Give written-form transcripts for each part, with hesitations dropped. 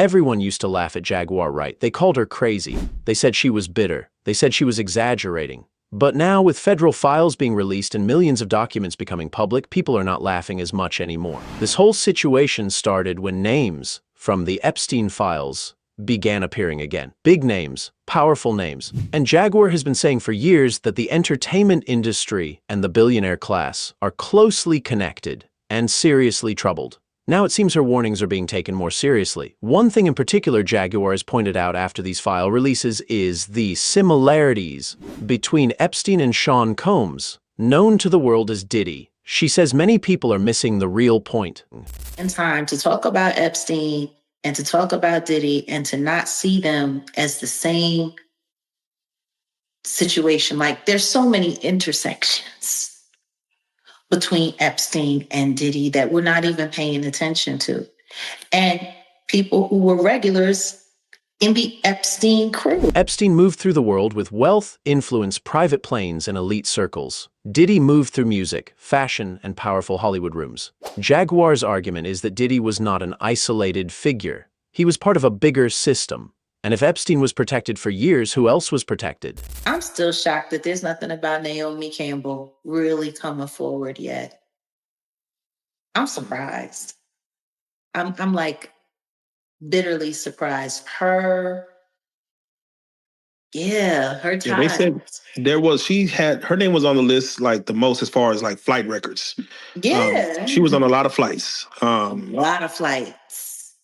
Everyone used to laugh at Jaguar Wright. They called her crazy. They said she was bitter. They said she was exaggerating. But now, with federal files being released and millions of documents becoming public, people are not laughing as much anymore. This whole situation started when names from the Epstein files began appearing again. Big names, powerful names. And Jaguar has been saying for years that the entertainment industry and the billionaire class are closely connected and seriously troubled. Now it seems her warnings are being taken more seriously. One thing in particular Jaguar has pointed out after these file releases is the similarities between Epstein and Shawn Combs, known to the world as Diddy. She says many people are missing the real point. In time to talk about Epstein and to talk about Diddy and to not see them as the same situation. Like, there's so many intersections between Epstein and Diddy that we're not even paying attention to. And people who were regulars in the Epstein crew. Epstein moved through the world with wealth, influence, private planes, and elite circles. Diddy moved through music, fashion, and powerful Hollywood rooms. Jaguar's argument is that Diddy was not an isolated figure. He was part of a bigger system. And if Epstein was protected for years, who else was protected? I'm still shocked that there's nothing about Naomi Campbell really coming forward yet. I'm surprised. I'm like bitterly surprised. Her ties. Yeah, they said her name was on the list like the most as far as like flight records. Yeah. She was on a lot of flights. A lot of flights.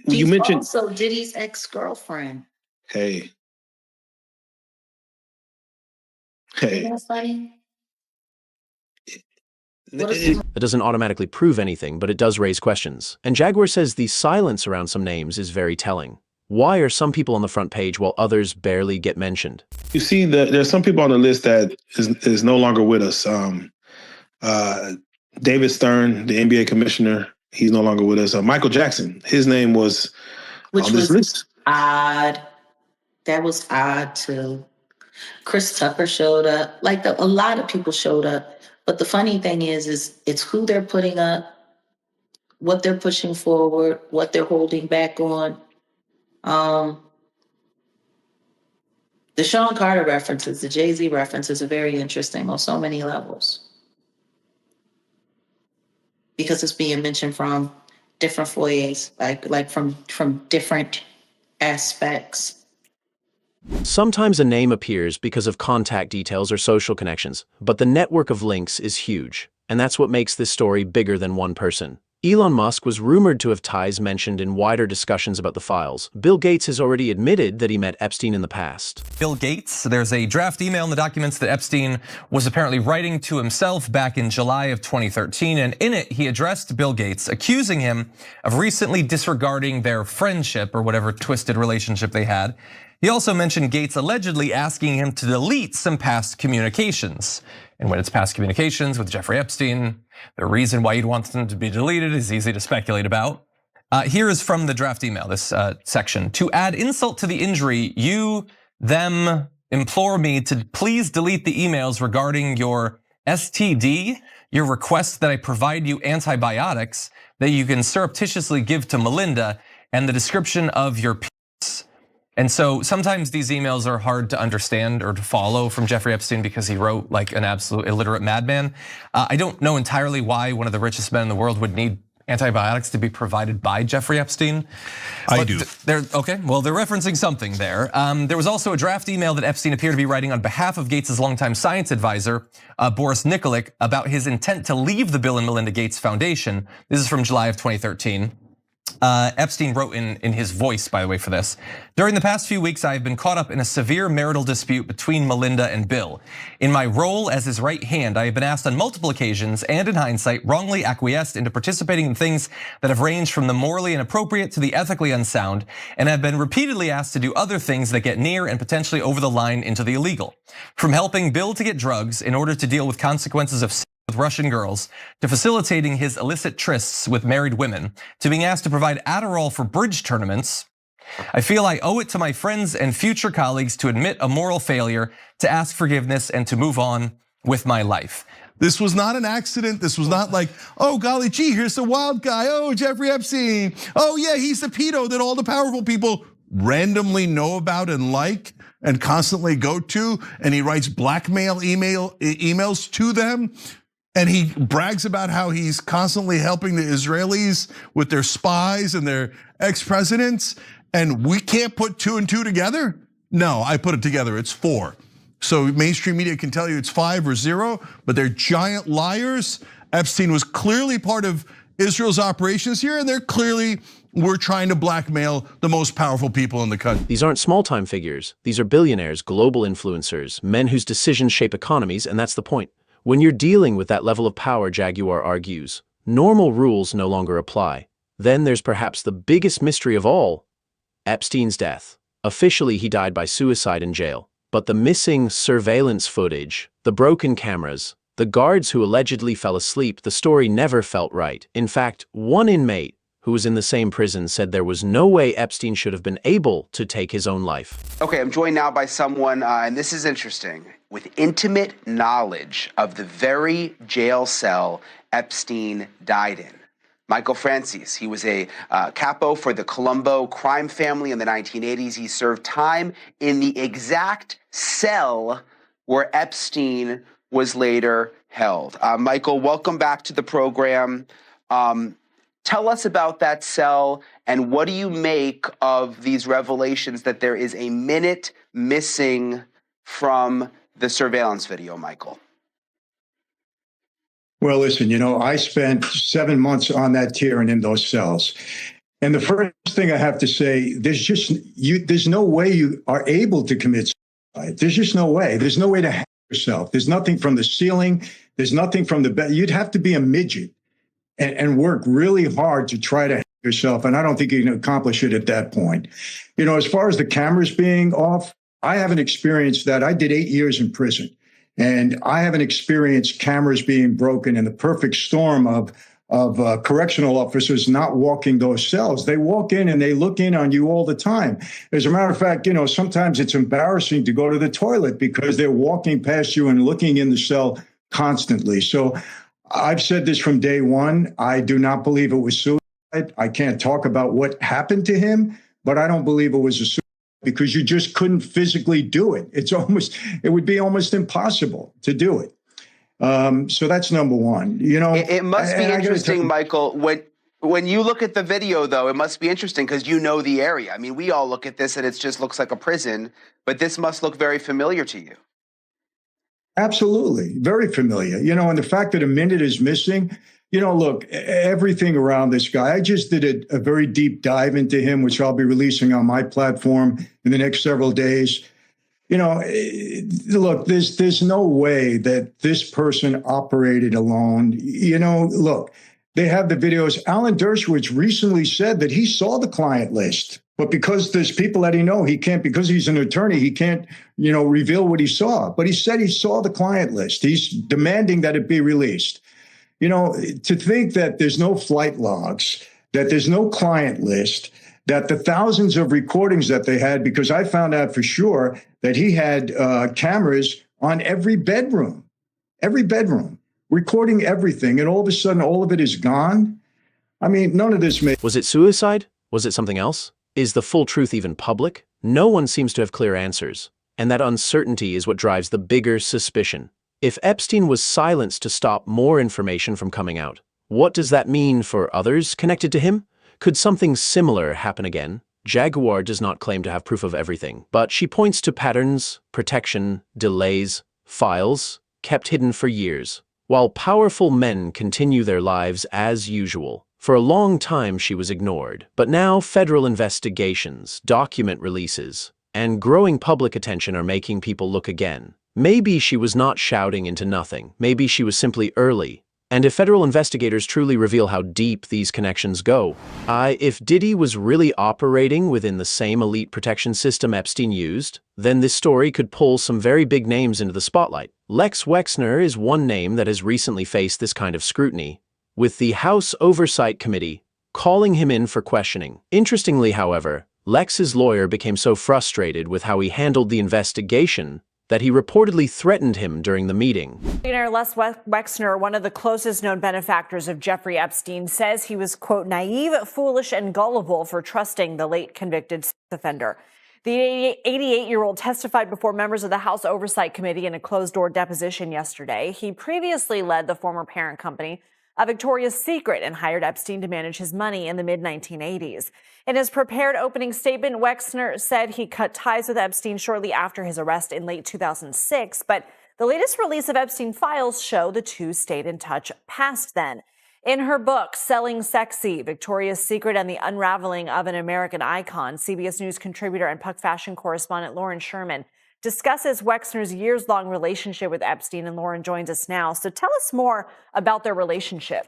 You mentioned also Diddy's ex-girlfriend. Hey. Isn't that funny? That doesn't automatically prove anything, but it does raise questions. And Jaguar says the silence around some names is very telling. Why are some people on the front page while others barely get mentioned? You see, there's some people on the list that is no longer with us. David Stern, the NBA commissioner, he's no longer with us. Michael Jackson, his name was on this list. Odd. That was odd too. Chris Tucker showed up. Like a lot of people showed up. But the funny thing is it's who they're putting up, what they're pushing forward, what they're holding back on. The Shawn Carter references, the Jay-Z references are very interesting on so many levels. Because it's being mentioned from different foyers, like from different aspects. Sometimes a name appears because of contact details or social connections, but the network of links is huge, and that's what makes this story bigger than one person. Elon Musk was rumored to have ties mentioned in wider discussions about the files. Bill Gates has already admitted that he met Epstein in the past. Bill Gates, there's a draft email in the documents that Epstein was apparently writing to himself back in July of 2013, and in it he addressed Bill Gates, accusing him of recently disregarding their friendship or whatever twisted relationship they had. He also mentioned Gates allegedly asking him to delete some past communications. And when it's past communications with Jeffrey Epstein, the reason why you'd want them to be deleted is easy to speculate about. Here is from the draft email, this section. To add insult to the injury, them implore me to please delete the emails regarding your STD, your request that I provide you antibiotics that you can surreptitiously give to Melinda, and the description of your penis. And so sometimes these emails are hard to understand or to follow from Jeffrey Epstein because he wrote like an absolute illiterate madman. I don't know entirely why one of the richest men in the world would need antibiotics to be provided by Jeffrey Epstein. I do. Okay, well, they're referencing something there. There was also a draft email that Epstein appeared to be writing on behalf of Gates' longtime science advisor, Boris Nikolic, about his intent to leave the Bill and Melinda Gates Foundation. This is from July of 2013. Epstein wrote in his voice, by the way, for this. During the past few weeks, I have been caught up in a severe marital dispute between Melinda and Bill. In my role as his right hand, I have been asked on multiple occasions and in hindsight, wrongly acquiesced into participating in things that have ranged from the morally inappropriate to the ethically unsound, and have been repeatedly asked to do other things that get near and potentially over the line into the illegal. From helping Bill to get drugs in order to deal with consequences of with Russian girls, to facilitating his illicit trysts with married women, to being asked to provide Adderall for bridge tournaments, I feel I owe it to my friends and future colleagues to admit a moral failure, to ask forgiveness, and to move on with my life. This was not an accident. This was not like, oh, golly gee, here's the wild guy. Oh, Jeffrey Epstein. Oh, yeah, he's the pedo that all the powerful people randomly know about and like and constantly go to. And he writes blackmail emails to them. And he brags about how he's constantly helping the Israelis with their spies and their ex-presidents. And we can't put 2 and 2 together? No, I put it together, it's 4. So mainstream media can tell you it's 5 or 0, but they're giant liars. Epstein was clearly part of Israel's operations here, and they're clearly were trying to blackmail the most powerful people in the country. These aren't small-time figures. These are billionaires, global influencers, men whose decisions shape economies, and that's the point. When you're dealing with that level of power, Jaguar argues, normal rules no longer apply. Then there's perhaps the biggest mystery of all, Epstein's death. Officially, he died by suicide in jail. But the missing surveillance footage, the broken cameras, the guards who allegedly fell asleep, the story never felt right. In fact, one inmate who was in the same prison said there was no way Epstein should have been able to take his own life. Okay, I'm joined now by someone, and this is interesting, with intimate knowledge of the very jail cell Epstein died in. Michael Francis, he was a capo for the Colombo crime family in the 1980s. He served time in the exact cell where Epstein was later held. Michael, welcome back to the program. Tell us about that cell, and what do you make of these revelations that there is a minute missing from the surveillance video, Michael? Well, listen, I spent 7 months on that tier and in those cells. And the first thing I have to say, there's no way you are able to commit suicide. There's just no way. There's no way to hang yourself. There's nothing from the ceiling. There's nothing from the bed. You'd have to be a midget and work really hard to try to hang yourself. And I don't think you can accomplish it at that point. As far as the cameras being off, I haven't experienced that. I did 8 years in prison. And I haven't experienced cameras being broken in the perfect storm of correctional officers not walking those cells. They walk in and they look in on you all the time. As a matter of fact, sometimes it's embarrassing to go to the toilet because they're walking past you and looking in the cell constantly. So I've said this from day one. I do not believe it was suicide. I can't talk about what happened to him, but I don't believe it was a suicide, because you just couldn't physically do it. It would be almost impossible to do it. So that's number one. It must be interesting, Michael, when you look at the video, though, it must be interesting because you know the area. I mean, we all look at this and it just looks like a prison, but this must look very familiar to you. Absolutely. Very familiar. And the fact that a minute is missing, look, everything around this guy, I just did a very deep dive into him, which I'll be releasing on my platform in the next several days. Look, there's no way that this person operated alone. Look, they have the videos. Alan Dershowitz recently said that he saw the client list, but because there's people that he can't, because he's an attorney, he can't, reveal what he saw. But he said he saw the client list. He's demanding that it be released. To think that there's no flight logs, that there's no client list, that the thousands of recordings that they had, because I found out for sure that he had cameras on every bedroom, recording everything, and all of a sudden all of it is gone. I mean, none of this Was it suicide? Was it something else? Is the full truth even public? No one seems to have clear answers, and that uncertainty is what drives the bigger suspicion. If Epstein was silenced to stop more information from coming out, what does that mean for others connected to him? Could something similar happen again? Jaguar does not claim to have proof of everything, but she points to patterns, protection, delays, files kept hidden for years, while powerful men continue their lives as usual. For a long time she was ignored, but now federal investigations, document releases, and growing public attention are making people look again. Maybe she was not shouting into nothing. Maybe she was simply early. And if federal investigators truly reveal how deep these connections go, if Diddy was really operating within the same elite protection system Epstein used, then this story could pull some very big names into the spotlight. Lex Wexner is one name that has recently faced this kind of scrutiny, with the House Oversight Committee calling him in for questioning. Interestingly, however, Lex's lawyer became so frustrated with how he handled the investigation that he reportedly threatened him during the meeting. Billionaire Lex Wexner, one of the closest known benefactors of Jeffrey Epstein, says he was, quote, naive, foolish, and gullible for trusting the late convicted sex offender. The 88-year-old testified before members of the House Oversight Committee in a closed-door deposition yesterday. He previously led the former parent company of Victoria's Secret and hired Epstein to manage his money in the mid-1980s. In his prepared opening statement, Wexner said he cut ties with Epstein shortly after his arrest in late 2006, but the latest release of Epstein files show the two stayed in touch past then. In her book, Selling Sexy, Victoria's Secret and the Unraveling of an American Icon, CBS News contributor and Puck fashion correspondent Lauren Sherman discusses Wexner's years-long relationship with Epstein, and Lauren joins us now. So tell us more about their relationship.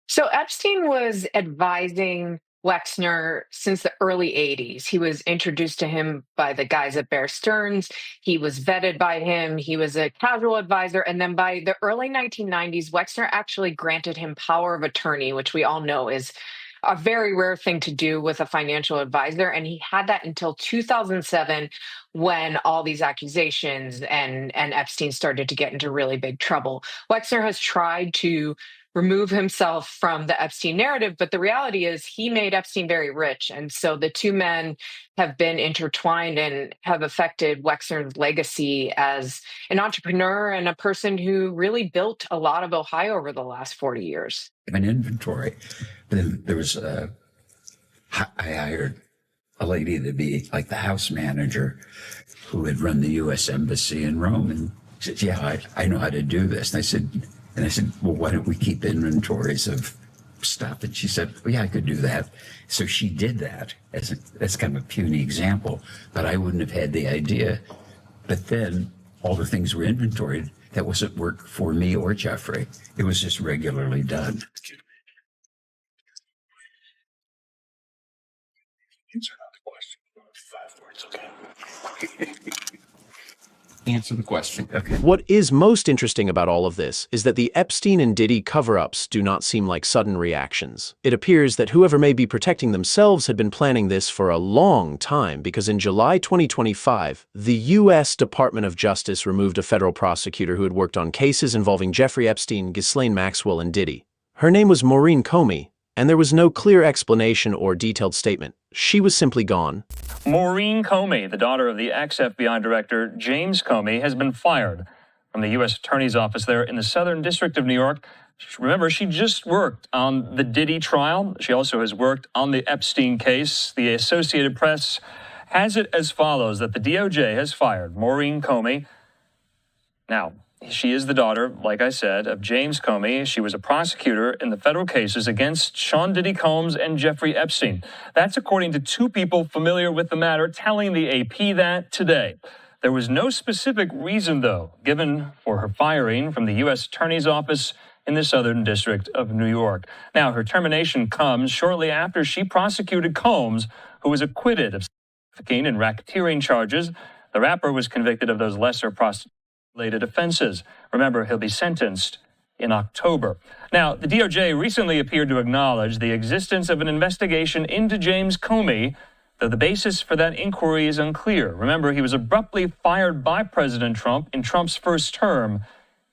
So Epstein was advising Wexner since the early 80s. He was introduced to him by the guys at Bear Stearns. He was vetted by him. He was a casual advisor. And then by the early 1990s, Wexner actually granted him power of attorney, which we all know is a very rare thing to do with a financial advisor. And he had that until 2007 when all these accusations and Epstein started to get into really big trouble. Wexner has tried to remove himself from the Epstein narrative, but the reality is he made Epstein very rich. And so the two men have been intertwined and have affected Wexner's legacy as an entrepreneur and a person who really built a lot of Ohio over the last 40 years. An inventory. Then there was I hired a lady to be like the house manager who had run the U.S. Embassy in Rome, and she said, yeah, I know how to do this. And I said, well, why don't we keep inventories of stuff? And she said, well, yeah, I could do that. So she did that as kind of a puny example, but I wouldn't have had the idea. But then all the things were inventoried. That wasn't work for me or Jeffrey. It was just regularly done. Answer not the question. 5 words, okay. Answer the question. Okay. What is most interesting about all of this is that the Epstein and Diddy cover-ups do not seem like sudden reactions. It appears that whoever may be protecting themselves had been planning this for a long time, because in July 2025, the U.S. Department of Justice removed a federal prosecutor who had worked on cases involving Jeffrey Epstein, Ghislaine Maxwell, and Diddy. Her name was Maurene Comey, and there was no clear explanation or detailed statement. She was simply gone. Maurene Comey, the daughter of the ex-FBI director James Comey, has been fired from the U.S. Attorney's Office there in the Southern District of New York. Remember, she just worked on the Diddy trial. She also has worked on the Epstein case. The Associated Press has it as follows, that the DOJ has fired Maurene Comey. Now, she is the daughter, like I said, of James Comey. She was a prosecutor in the federal cases against Shawn Diddy Combs and Jeffrey Epstein. That's according to two people familiar with the matter telling the AP that today. There was no specific reason, though, given for her firing from the U.S. Attorney's Office in the Southern District of New York. Now, her termination comes shortly after she prosecuted Combs, who was acquitted of trafficking and racketeering charges. The rapper was convicted of those lesser related offenses. Remember, he'll be sentenced in October. Now, the DOJ recently appeared to acknowledge the existence of an investigation into James Comey, though the basis for that inquiry is unclear. Remember, he was abruptly fired by President Trump in Trump's first term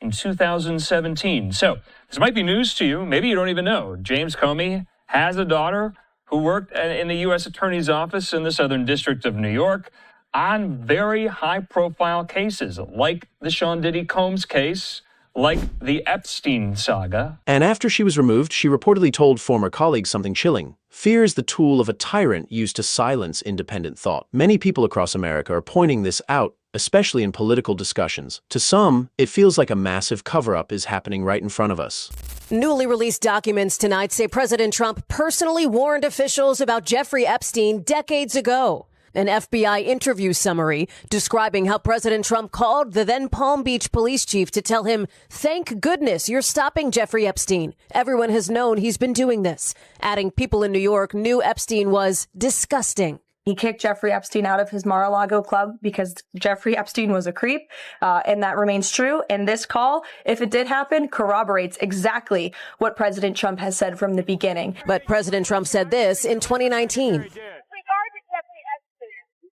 in 2017. So, this might be news to you. Maybe you don't even know. James Comey has a daughter who worked in the U.S. Attorney's Office in the Southern District of New York on very high-profile cases, like the Shawn Diddy Combs case, like the Epstein saga. And after she was removed, she reportedly told former colleagues something chilling. Fear is the tool of a tyrant used to silence independent thought. Many people across America are pointing this out, especially in political discussions. To some, it feels like a massive cover-up is happening right in front of us. Newly released documents tonight say President Trump personally warned officials about Jeffrey Epstein decades ago. An FBI interview summary describing how President Trump called the then Palm Beach police chief to tell him, "Thank goodness you're stopping Jeffrey Epstein. Everyone has known he's been doing this." Adding people in New York knew Epstein was disgusting. He kicked Jeffrey Epstein out of his Mar-a-Lago club because Jeffrey Epstein was a creep, and that remains true. And this call, if it did happen, corroborates exactly what President Trump has said from the beginning. But President Trump said this in 2019. Regarding Jeffrey Epstein,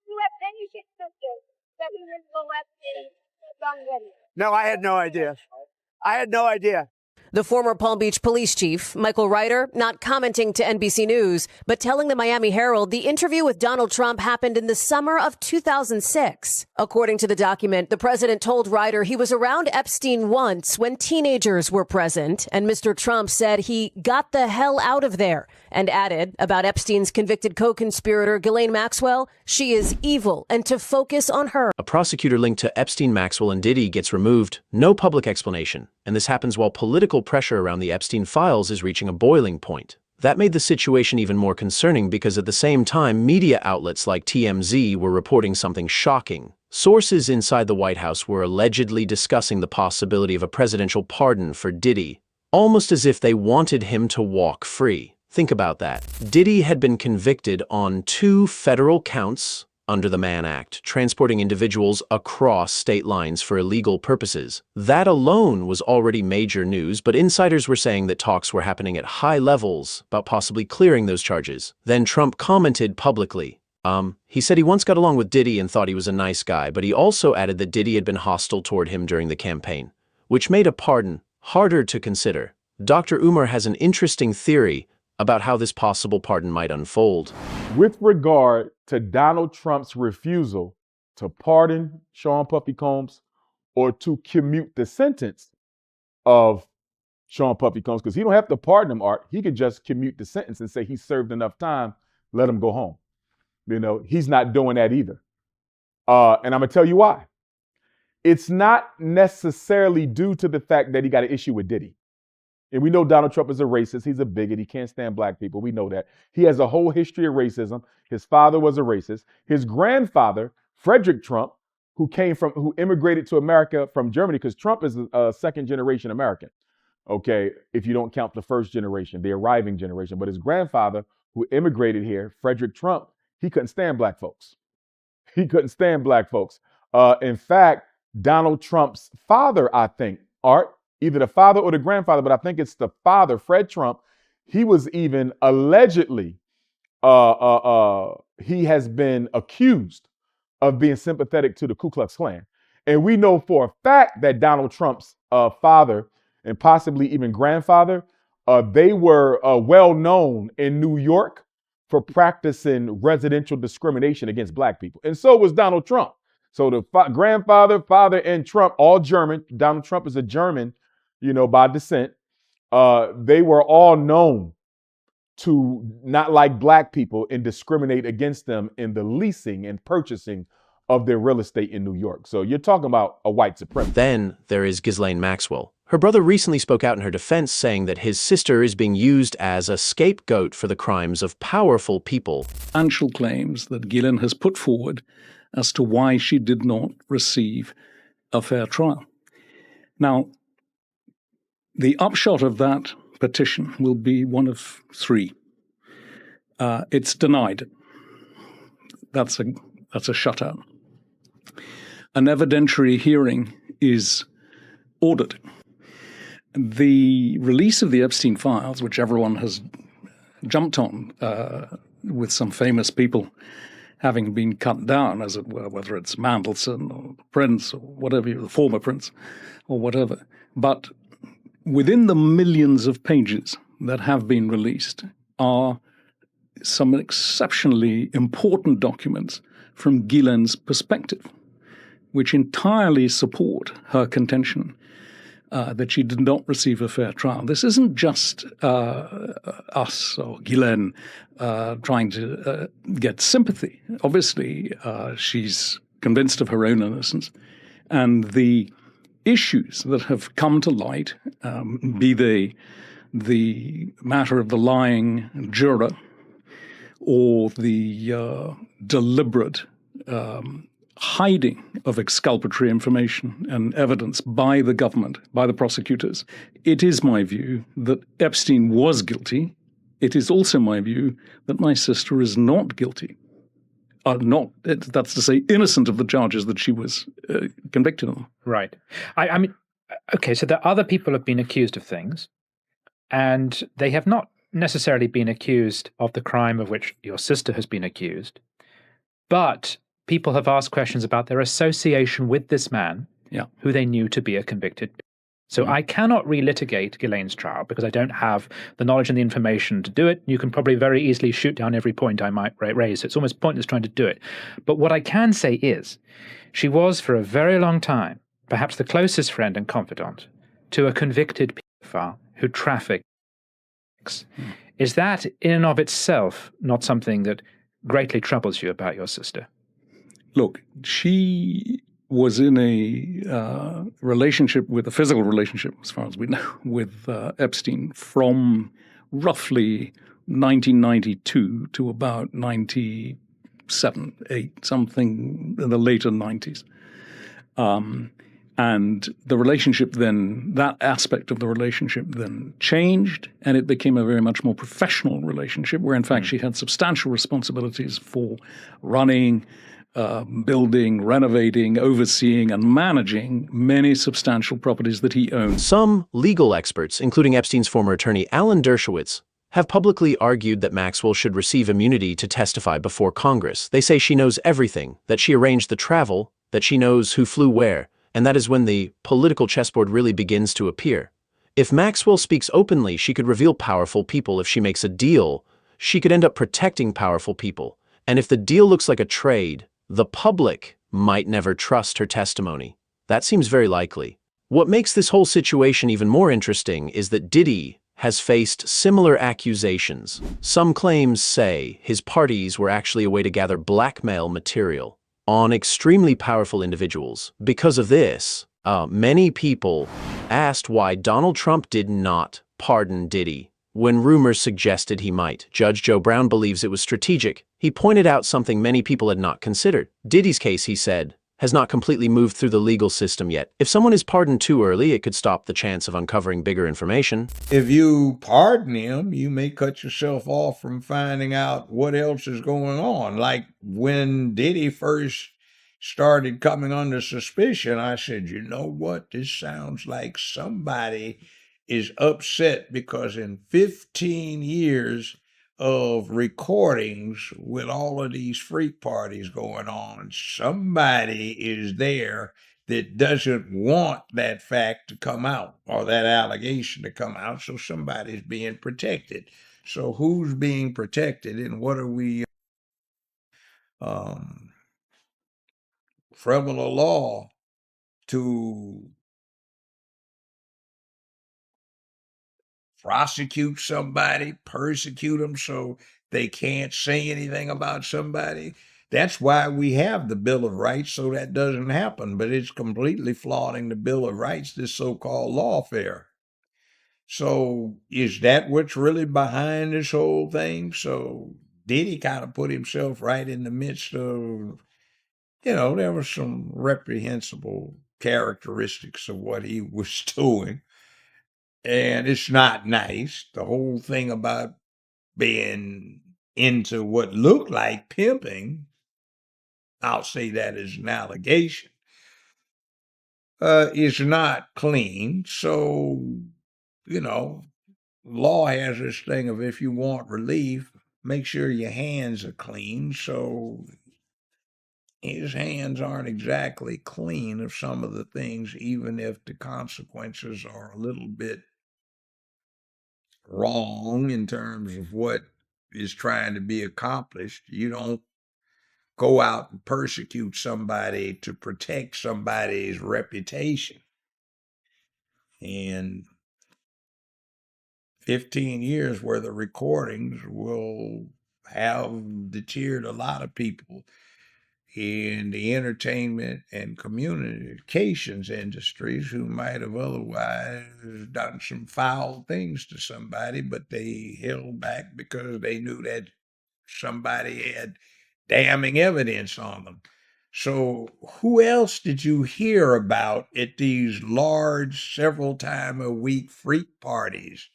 you have many sisters that we will go after. No, I had no idea. I had no idea. The former Palm Beach police chief, Michael Ryder, not commenting to NBC News, but telling the Miami Herald the interview with Donald Trump happened in the summer of 2006. According to the document, the president told Ryder he was around Epstein once when teenagers were present, and Mr. Trump said he got the hell out of there, and added about Epstein's convicted co-conspirator Ghislaine Maxwell, she is evil, and to focus on her. A prosecutor linked to Epstein, Maxwell, and Diddy gets removed. No public explanation. And this happens while political pressure around the Epstein files is reaching a boiling point. That made the situation even more concerning because at the same time, media outlets like TMZ were reporting something shocking. Sources inside the White House were allegedly discussing the possibility of a presidential pardon for Diddy, almost as if they wanted him to walk free. Think about that. Diddy had been convicted on 2 federal counts under the Mann Act, transporting individuals across state lines for illegal purposes. That alone was already major news, but insiders were saying that talks were happening at high levels about possibly clearing those charges. Then Trump commented publicly. He said he once got along with Diddy and thought he was a nice guy, but he also added that Diddy had been hostile toward him during the campaign, which made a pardon harder to consider. Dr. Umar has an interesting theory about how this possible pardon might unfold. With regard to Donald Trump's refusal to pardon Shawn Puffy Combs or to commute the sentence of Shawn Puffy Combs, because he don't have to pardon him, Art. He could just commute the sentence and say he served enough time, let him go home. You know, he's not doing that either. And I'm gonna tell you why. It's not necessarily due to the fact that he got an issue with Diddy. And we know Donald Trump is a racist. He's a bigot. He can't stand black people. We know that. He has a whole history of racism. His father was a racist. His grandfather, Frederick Trump, who immigrated to America from Germany, because Trump is a second generation American. Okay, if you don't count the first generation, the arriving generation. But his grandfather, who immigrated here, Frederick Trump, he couldn't stand black folks. He couldn't stand black folks. In fact, Donald Trump's father, I think, Art, either the father or the grandfather, but I think it's the father, Fred Trump. He was even allegedly, he has been accused of being sympathetic to the Ku Klux Klan. And we know for a fact that Donald Trump's father and possibly even grandfather, they were well known in New York for practicing residential discrimination against black people. And so was Donald Trump. So the grandfather, father, and Trump, all German. Donald Trump is a German, you know, by descent. They were all known to not like black people and discriminate against them in the leasing and purchasing of their real estate in New York. So you're talking about a white supremacist. Then there is Ghislaine Maxwell. Her brother recently spoke out in her defense, saying that his sister is being used as a scapegoat for the crimes of powerful people. Substantial claims that Ghislaine has put forward as to why she did not receive a fair trial. Now, the upshot of that petition will be one of 3. It's denied. That's a shutout. An evidentiary hearing is ordered. The release of the Epstein files, which everyone has jumped on, with some famous people having been cut down, as it were, whether it's Mandelson or Prince or whatever, the former Prince or whatever. But within the millions of pages that have been released are some exceptionally important documents from Ghislaine's perspective, which entirely support her contention that she did not receive a fair trial. This isn't just us or Ghislaine trying to get sympathy. Obviously, she's convinced of her own innocence. And the issues that have come to light, be they the matter of the lying juror or the deliberate hiding of exculpatory information and evidence by the government, by the prosecutors. It is my view that Epstein was guilty. It is also my view that my sister is not guilty. That's to say, innocent of the charges that she was convicted of. Right. I mean, okay, so the other people have been accused of things, and they have not necessarily been accused of the crime of which your sister has been accused, but people have asked questions about their association with this man who they knew to be a convicted. So I cannot relitigate Ghislaine's trial because I don't have the knowledge and the information to do it. You can probably very easily shoot down every point I might raise. So it's almost pointless trying to do it. But what I can say is she was for a very long time perhaps the closest friend and confidant to a convicted pedophile who trafficked. Is that in and of itself not something that greatly troubles you about your sister? Look, she was in a relationship with a physical relationship, as far as we know, with Epstein from roughly 1992 to about 97, 8, something in the later 90s. And the relationship then, that aspect of the relationship then changed, and it became a very much more professional relationship where, in fact, she had substantial responsibilities for running, building, renovating, overseeing, and managing many substantial properties that he owned. Some legal experts, including Epstein's former attorney Alan Dershowitz, have publicly argued that Maxwell should receive immunity to testify before Congress. They say she knows everything, that she arranged the travel, that she knows who flew where, and that is when the political chessboard really begins to appear. If Maxwell speaks openly, she could reveal powerful people. If she makes a deal, she could end up protecting powerful people. And if the deal looks like a trade, the public might never trust her testimony. That seems very likely. What makes this whole situation even more interesting is that Diddy has faced similar accusations. Some claims say his parties were actually a way to gather blackmail material on extremely powerful individuals. Because of this, many people asked why Donald Trump did not pardon Diddy when rumors suggested he might. Judge Joe Brown believes it was strategic. He pointed out something many people had not considered. Diddy's case, he said, has not completely moved through the legal system yet. If someone is pardoned too early, it could stop the chance of uncovering bigger information. If you pardon him, you may cut yourself off from finding out what else is going on. Like when Diddy first started coming under suspicion, I said, you know what? This sounds like somebody is upset because in 15 years of recordings with all of these freak parties going on, somebody is there that doesn't want that fact to come out or that allegation to come out, so somebody's being protected. So who's being protected, and what are we criminal law to prosecute somebody, persecute them so they can't say anything about somebody? That's why we have the Bill of Rights, so that doesn't happen. But it's completely flaunting the Bill of Rights, this so-called lawfare. So is that what's really behind this whole thing? So Diddy kind of put himself right in the midst of, there were some reprehensible characteristics of what he was doing. And it's not nice. The whole thing about being into what looked like pimping, I'll say that as an allegation, is not clean. So, law has this thing of if you want relief, make sure your hands are clean. So his hands aren't exactly clean of some of the things, even if the consequences are a little bit wrong in terms of what is trying to be accomplished. You don't go out and persecute somebody to protect somebody's reputation. And 15 years worth of recordings will have deterred a lot of people in the entertainment and communications industries who might have otherwise done some foul things to somebody, but they held back because they knew that somebody had damning evidence on them. So who else did you hear about at these large, several times a week freak parties?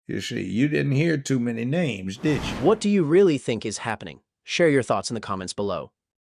You see, you didn't hear too many names, did you? What do you really think is happening? Share your thoughts in the comments below.